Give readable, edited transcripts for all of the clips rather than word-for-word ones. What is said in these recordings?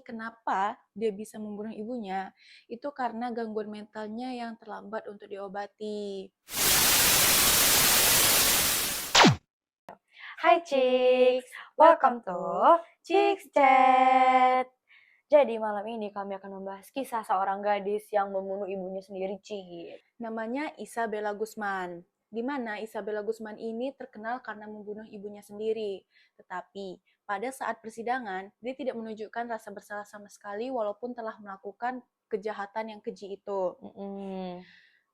kenapa dia bisa membunuh ibunya, itu karena gangguan mentalnya yang terlambat untuk diobati. Hai Chicks, welcome to Chicks Chat. Jadi malam ini kami akan membahas kisah seorang gadis yang membunuh ibunya sendiri, Cik. Namanya Isabella Guzman, di mana Isabella Guzman ini terkenal karena membunuh ibunya sendiri. Tetapi pada saat persidangan, dia tidak menunjukkan rasa bersalah sama sekali walaupun telah melakukan kejahatan yang keji itu.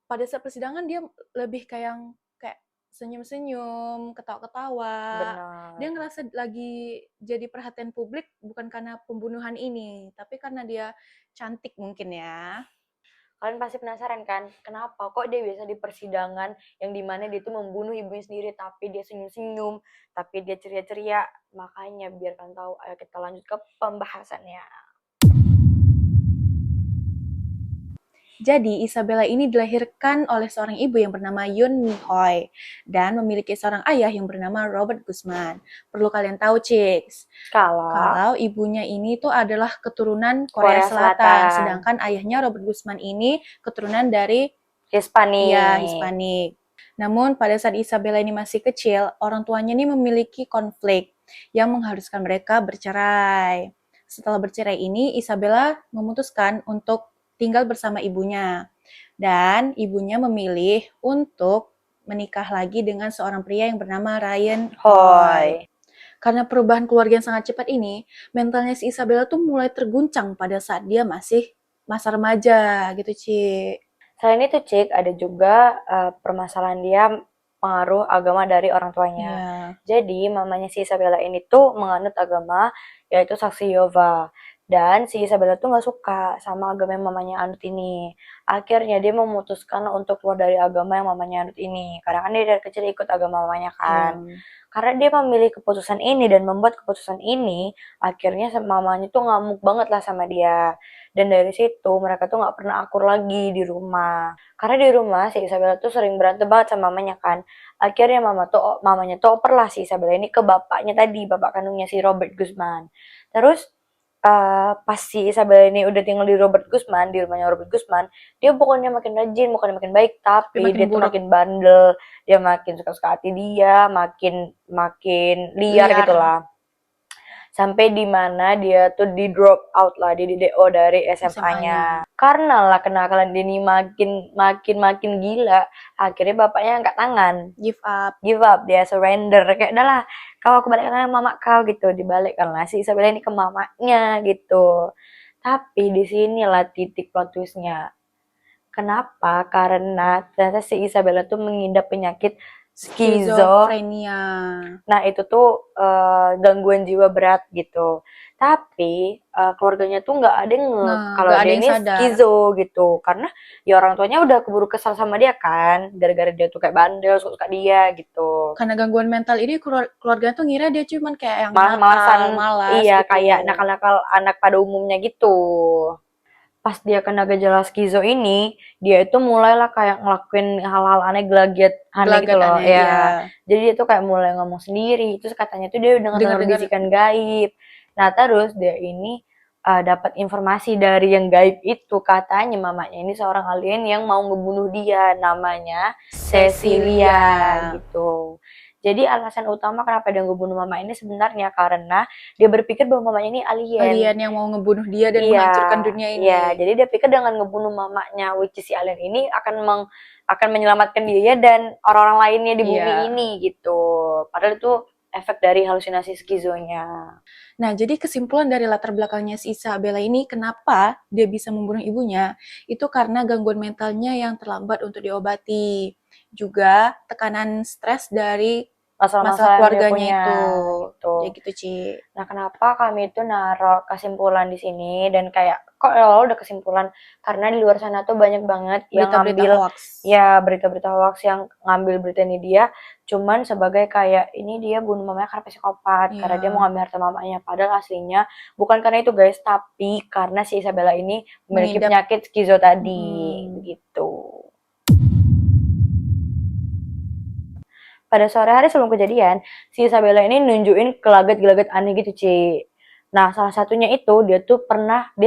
Pada saat persidangan dia lebih kayak senyum-senyum, ketawa-ketawa. Benar. Dia ngerasa lagi jadi perhatian publik bukan karena pembunuhan ini, tapi karena dia cantik mungkin ya. Kalian pasti penasaran kan, kenapa kok dia biasa di persidangan yang dimana dia tuh membunuh ibunya sendiri, tapi dia senyum-senyum, tapi dia ceria-ceria. Makanya biar kalian tahu, ayo kita lanjut ke pembahasannya. Jadi, Isabella ini dilahirkan oleh seorang ibu yang bernama Yoon Mi Hoi dan memiliki seorang ayah yang bernama Robert Guzman. Perlu kalian tahu, Chicks, kalau ibunya ini tuh adalah keturunan Korea Selatan, sedangkan ayahnya Robert Guzman ini keturunan dari Hispanik. Namun, pada saat Isabella ini masih kecil, orang tuanya ini memiliki konflik yang mengharuskan mereka bercerai. Setelah bercerai ini, Isabella memutuskan untuk tinggal bersama ibunya. Dan ibunya memilih untuk menikah lagi dengan seorang pria yang bernama Ryan Hoi. Karena perubahan keluarga yang sangat cepat ini, mentalnya si Isabella tuh mulai terguncang pada saat dia masih masa remaja gitu, Ci. Selain itu, Cik, ada juga permasalahan dia pengaruh agama dari orang tuanya. Jadi, mamanya si Isabella ini tuh menganut agama, yaitu Saksi Yehova. Dan si Isabella tuh gak suka sama agama yang mamanya anut ini. Akhirnya dia memutuskan untuk keluar dari agama yang mamanya anut ini. Karena kan dia dari kecil ikut agama mamanya kan. Karena dia memilih keputusan ini dan membuat keputusan ini, akhirnya mamanya tuh ngamuk banget lah sama dia. Dan dari situ mereka tuh gak pernah akur lagi di rumah. Karena di rumah si Isabella tuh sering berantem banget sama mamanya kan. Akhirnya mamanya tuh oper lah si Isabella ini ke bapaknya tadi, bapak kandungnya si Robert Guzman. Terus pas si Isabella ini udah tinggal di rumahnya Robert Guzman, dia bukannya makin rajin, bukannya makin baik, tapi dia tuh makin bandel, dia makin suka-suka hati dia, makin liar gitulah. Sampai di mana dia tuh di drop out lah, di DO dari SMA-nya. Karena lah kenakalan dia ini makin gila, akhirnya bapaknya angkat tangan, give up, dia surrender, kayak udah lah, aku balikkan mama kau gitu, dibalikkan lah si Isabella ini ke mamanya gitu. Tapi di sinilah titik plot twist-nya. Kenapa? Karena ternyata si Isabella tuh mengidap penyakit skizofrenia. Nah, itu tuh gangguan jiwa berat gitu. Tapi keluarganya tuh nggak ada yang kalau dia ini skizo gitu. Karena ya orang tuanya udah keburu kesal sama dia kan, gara-gara dia tuh kayak bandel, suka dia gitu. Karena gangguan mental ini keluarganya tuh ngira dia cuman kayak yang malas. Iya, gitu. Kayak nakal-nakal anak pada umumnya gitu. Pas dia kena gejala skizo ini, dia itu mulailah kayak ngelakuin hal-hal aneh, gelagat aneh gitu loh. Ya. Jadi dia tuh kayak mulai ngomong sendiri. Terus katanya tuh dia udah dengar bisikan gaib. Nah, terus dia ini dapat informasi dari yang gaib itu, katanya mamanya ini seorang alien yang mau ngebunuh dia, namanya Cecilia gitu. Jadi alasan utama kenapa dia ngebunuh mama ini sebenarnya karena dia berpikir bahwa mamanya ini alien yang mau ngebunuh dia dan menghancurkan dunia ini. Iya, jadi dia pikir dengan ngebunuh mamanya, which is si alien ini akan menyelamatkan dia dan orang-orang lainnya di bumi ini gitu. Padahal itu efek dari halusinasi skizonya. Nah, jadi kesimpulan dari latar belakangnya si Isabella ini, kenapa dia bisa membunuh ibunya, itu karena gangguan mentalnya yang terlambat untuk diobati. Juga tekanan stres dari masalah keluarganya itu. Gitu. Ya gitu, Ci. Nah, kenapa kami itu naruh kesimpulan di sini dan kayak kok lo udah kesimpulan, karena di luar sana tuh banyak banget yang ngambil berita-berita hoax yang ngambil berita ini dia cuman sebagai kayak ini dia bunuh mamanya karena psikopat, karena dia mau ngambil harta mamanya, padahal aslinya bukan karena itu guys, tapi karena si Isabella ini memiliki penyakit skizo tadi begitu. Pada sore hari sebelum kejadian, si Isabella ini nunjukin gelagat-gelagat aneh gitu, Ci. Nah, salah satunya itu dia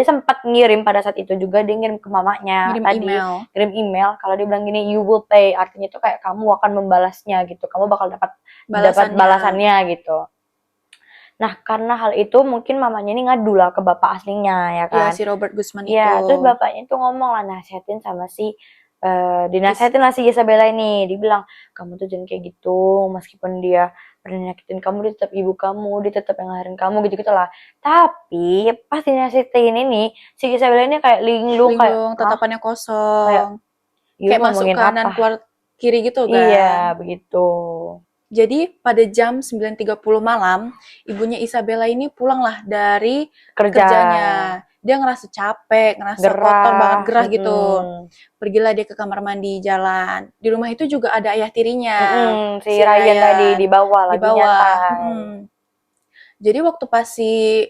sempat ngirim pada saat itu juga, dia ngirim ke mamanya ngirim email kalau dia bilang gini, you will pay, artinya itu kayak kamu akan membalasnya gitu, kamu bakal dapat balasannya gitu. Nah, karena hal itu mungkin mamanya ini ngadu lah ke bapak aslinya, ya kan? Iya, si Robert Guzman itu. Iya, terus bapaknya itu ngomong lah, nasihatin sama dinasihatin lah si Isabella ini. Dibilang, kamu tuh jangan kayak gitu, meskipun dia pernah nyakitin kamu, dia tetap ibu kamu, dia tetap yang ngelahirin kamu, gitu-gitu lah. Tapi pas dinasihatin ini, si Isabella ini kayak linglung, kayak tatapannya kosong. Kayak masuk kanan, keluar kiri gitu kan. Iya, begitu. Jadi pada jam 9.30 malam, ibunya Isabella ini pulanglah dari kerjanya. Dia ngerasa capek, ngerasa kotor banget, gerah gitu. Pergilah dia ke kamar mandi, jalan. Di rumah itu juga ada ayah tirinya. Si Ryan tadi di bawah lagi nyantai. Jadi waktu pas si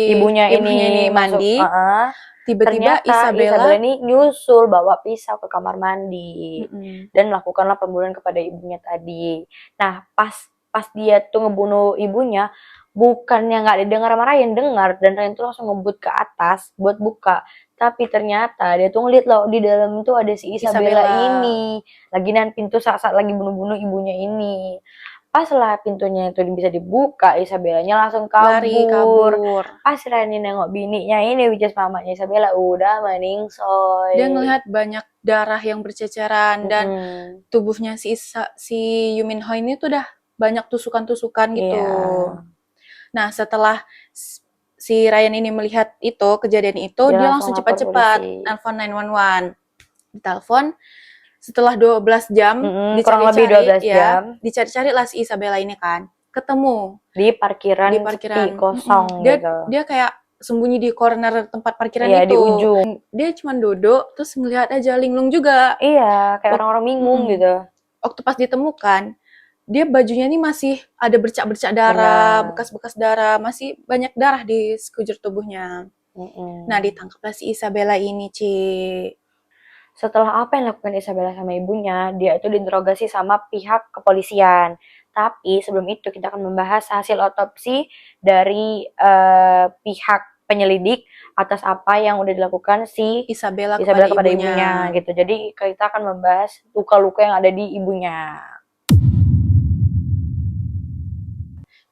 ibunya ini mandi, tiba-tiba ternyata Isabella ini nyusul bawa pisau ke kamar mandi dan melakukanlah pembunuhan kepada ibunya tadi. Nah, pas dia tuh ngebunuh ibunya, bukannya nggak didengar sama Ryan, dengar, dan Ryan tuh langsung ngebut ke atas buat buka. Tapi ternyata dia tuh ngeliat loh, di dalam tuh ada si Isabella ini lagi nahan pintu saat lagi bunuh-bunuh ibunya ini. Pas lah pintunya itu bisa dibuka, Isabellanya langsung kabur. Pas Rani nengok bininya ini, which is mamanya Isabella, udah meningsoy. Dia ngelihat banyak darah yang berceceran dan tubuhnya si Yoo Min Ho ini tuh udah banyak tusukan-tusukan gitu. Nah, setelah si Ryan ini melihat itu, kejadian itu, dia langsung cepat-cepat nelfon 911. Ditelepon. Setelah 12 jam, kurang lebih 12 jam, dicari-cari lah si Isabella ini kan, ketemu di parkiran sepi, kosong gitu. Dia kayak sembunyi di corner tempat parkiran itu. Di ujung. Dia cuma duduk, terus ngelihat aja linglung juga. Iya, kayak orang-orang bingung gitu. Waktu pas ditemukan, dia bajunya ini masih ada bercak-bercak darah, bekas-bekas darah, masih banyak darah di sekujur tubuhnya. Nah, ditangkaplah si Isabella ini, Ci. Setelah apa yang dilakukan Isabella sama ibunya, dia itu diinterogasi sama pihak kepolisian. Tapi sebelum itu kita akan membahas hasil otopsi dari pihak penyelidik atas apa yang udah dilakukan si Isabella kepada ibunya gitu. Jadi kita akan membahas luka-luka yang ada di ibunya.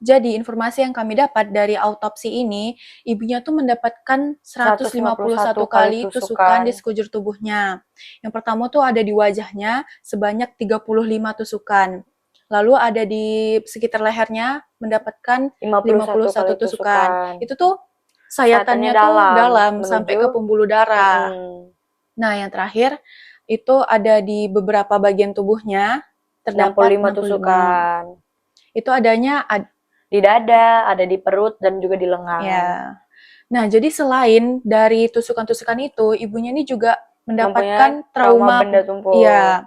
Jadi informasi yang kami dapat dari autopsi ini, ibunya tuh mendapatkan 151 kali tusukan di sekujur tubuhnya. Yang pertama tuh ada di wajahnya sebanyak 35 tusukan. Lalu ada di sekitar lehernya mendapatkan 51 tusukan. Itu tuh sayatannya tuh dalam sampai ke pembuluh darah. Nah, yang terakhir itu ada di beberapa bagian tubuhnya terdapat 65 tusukan. Itu adanya di dada, ada di perut, dan juga di lengan. Ya. Nah, jadi selain dari tusukan-tusukan itu, ibunya ini juga mendapatkan trauma benda tumpul. Iya.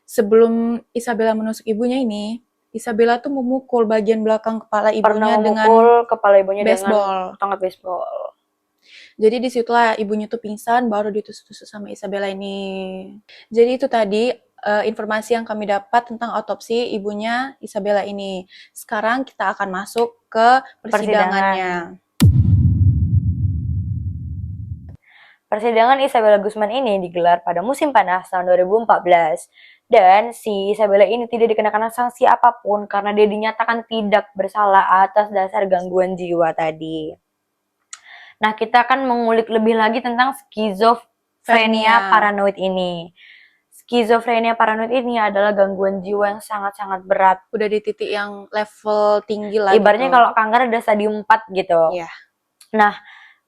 Sebelum Isabella menusuk ibunya ini, Isabella tuh memukul bagian belakang kepala ibunya dengan tongkat baseball. Jadi disitulah ibunya tuh pingsan, baru ditusuk-tusuk sama Isabella ini. Jadi itu tadi informasi yang kami dapat tentang otopsi ibunya Isabella ini. Sekarang kita akan masuk ke persidangannya. Persidangan Isabella Guzman ini digelar pada musim panas tahun 2014. Dan si Isabella ini tidak dikenakan sanksi apapun karena dia dinyatakan tidak bersalah atas dasar gangguan jiwa tadi. Nah, kita akan mengulik lebih lagi tentang skizofrenia paranoid ini. Skizofrenia paranoid ini adalah gangguan jiwa yang sangat-sangat berat. Udah di titik yang level tinggi lah. Ibaratnya kalau kanker ada stadium 4 gitu. Iya. Nah,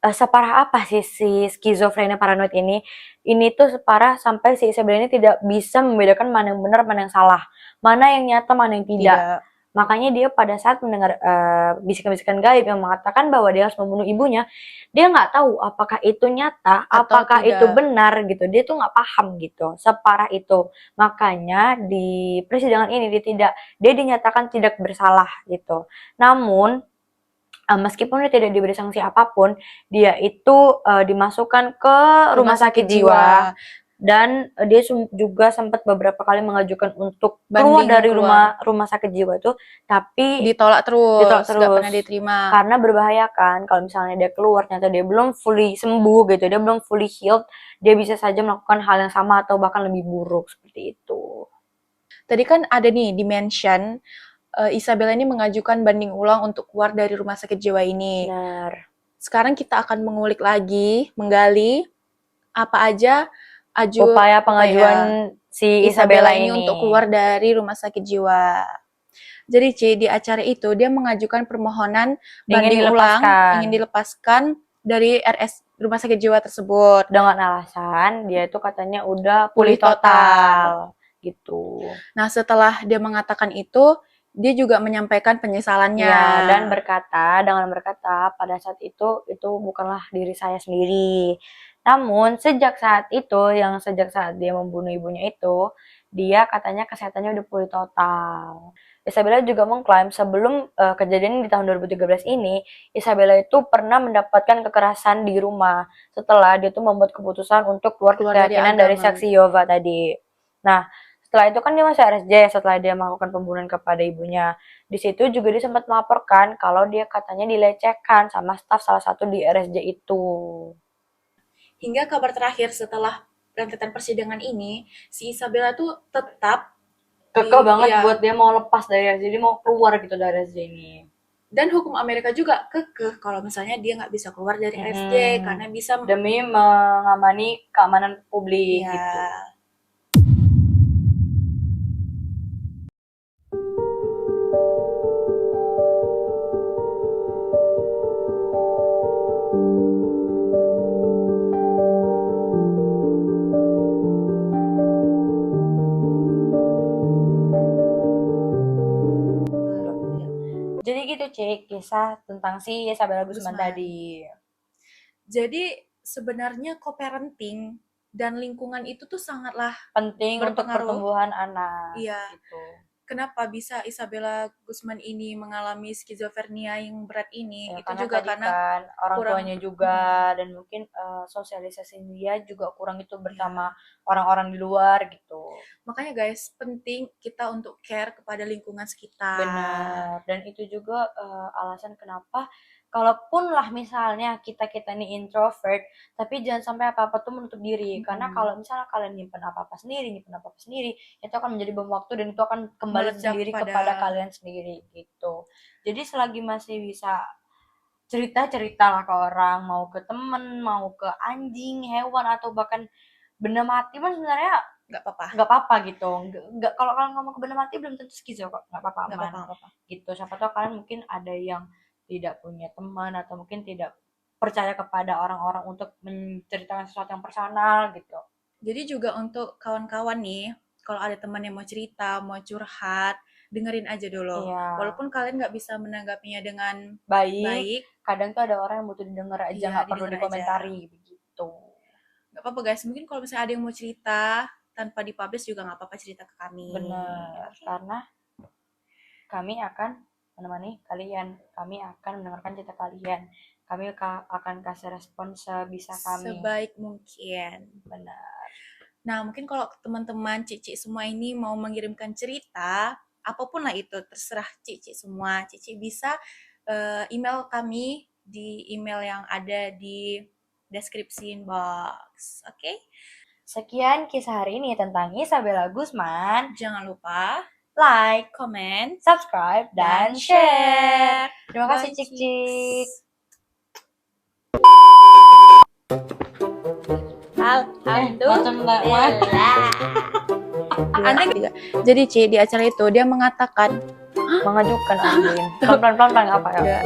separah apa sih si skizofrenia paranoid ini? Ini tuh separah sampai si Isabella ini tidak bisa membedakan mana yang benar, mana yang salah. Mana yang nyata, mana yang tidak. Makanya dia pada saat mendengar bisikan-bisikan gaib yang mengatakan bahwa dia harus membunuh ibunya, dia nggak tahu apakah itu nyata, apakah itu benar gitu. Dia tuh nggak paham gitu, separah itu. Makanya di persidangan ini dia dinyatakan tidak bersalah gitu. Namun meskipun dia tidak diberi sanksi apapun, dia itu dimasukkan ke rumah sakit jiwa. dan dia juga sempat beberapa kali mengajukan untuk keluar dari rumah sakit jiwa itu, tapi ditolak terus, gak pernah diterima. Karena berbahaya kan, kalau misalnya dia keluar ternyata dia belum fully sembuh gitu, dia belum fully healed, dia bisa saja melakukan hal yang sama atau bahkan lebih buruk seperti itu. Tadi kan ada nih di-mention Isabella ini mengajukan banding ulang untuk keluar dari rumah sakit jiwa ini. Benar. Sekarang kita akan mengulik lagi, menggali apa aja upaya pengajuan si Isabella ini untuk keluar dari rumah sakit jiwa. Jadi Ci, di acara itu dia mengajukan permohonan banding ulang, ingin dilepaskan dari rumah sakit jiwa tersebut. Dengan alasan dia itu katanya udah pulih total gitu. Nah, setelah dia mengatakan itu, dia juga menyampaikan penyesalannya. Ya, dan dengan berkata pada saat itu bukanlah diri saya sendiri. Namun sejak saat dia membunuh ibunya itu, dia katanya kesehatannya udah pulih total. Isabella juga mengklaim sebelum kejadian di tahun 2013 ini, Isabella itu pernah mendapatkan kekerasan di rumah setelah dia tuh membuat keputusan untuk keluar keyakinan dari saksi Yehova tadi. Nah, setelah itu kan dia masih RSJ setelah dia melakukan pembunuhan kepada ibunya. Di situ juga dia sempat melaporkan kalau dia katanya dilecehkan sama staf salah satu di RSJ itu. Hingga kabar terakhir setelah rentetan persidangan ini, si Isabella tuh tetap kekeh banget buat dia mau lepas dari RSJ, jadi mau keluar gitu dari RSJ ini. Dan hukum Amerika juga kekeh kalau misalnya dia nggak bisa keluar dari RSJ karena bisa demi mengamani keamanan publik gitu. Jadi gitu Cik, kisah tentang si Isabella Guzman tadi. Jadi sebenarnya co-parenting dan lingkungan itu tuh sangatlah penting untuk pertumbuhan anak. Iya. Gitu. Kenapa bisa Isabella Guzman ini mengalami skizofrenia yang berat ini? Ya, itu juga karena kan orang tuanya juga dan mungkin sosialisasi dia juga kurang itu bersama orang-orang di luar gitu. Makanya guys, penting kita untuk care kepada lingkungan sekitar. Benar. Dan itu juga alasan kenapa kalaupun lah misalnya kita nih introvert, tapi jangan sampai apa-apa tuh menutup diri. Karena kalau misalnya kalian nyimpen apa-apa sendiri, itu akan menjadi bom waktu dan itu akan kembali sendiri kepada kalian sendiri gitu. Jadi selagi masih bisa cerita lah ke orang, mau ke temen, mau ke anjing, hewan, atau bahkan benda mati pun sebenarnya nggak apa-apa gitu. Nggak, kalau kalian ngomong ke benda mati belum tentu skizo kok, nggak apa-apa gitu. Siapa tahu kalian mungkin ada yang tidak punya teman atau mungkin tidak percaya kepada orang-orang untuk menceritakan sesuatu yang personal gitu. Jadi juga untuk kawan-kawan nih, kalau ada teman yang mau cerita, mau curhat, dengerin aja dulu. Iya. Walaupun kalian nggak bisa menanggapinya dengan baik, kadang tuh ada orang yang butuh didengar aja, nggak perlu dikomentari begitu. Nggak apa-apa guys, mungkin kalau misalnya ada yang mau cerita tanpa dipublish juga nggak apa-apa, cerita ke kami. Benar, karena kami akan menemani kalian, kami akan mendengarkan cerita kalian, kami akan kasih respon sebisa kami, sebaik mungkin. Benar. Nah, mungkin kalau teman-teman Cici semua ini mau mengirimkan cerita, apapun lah itu, terserah Cici semua. Cici bisa email kami di email yang ada di deskripsi box. Oke? Sekian kisah hari ini tentang Isabella Guzman. Jangan lupa like, comment, subscribe, dan share. Terima kasih Cik-Cik. Alhamdulillah. Aneh juga. Jadi Ci, di acara itu dia mengatakan mengajukan Andin. Pelan-pelan apa ya?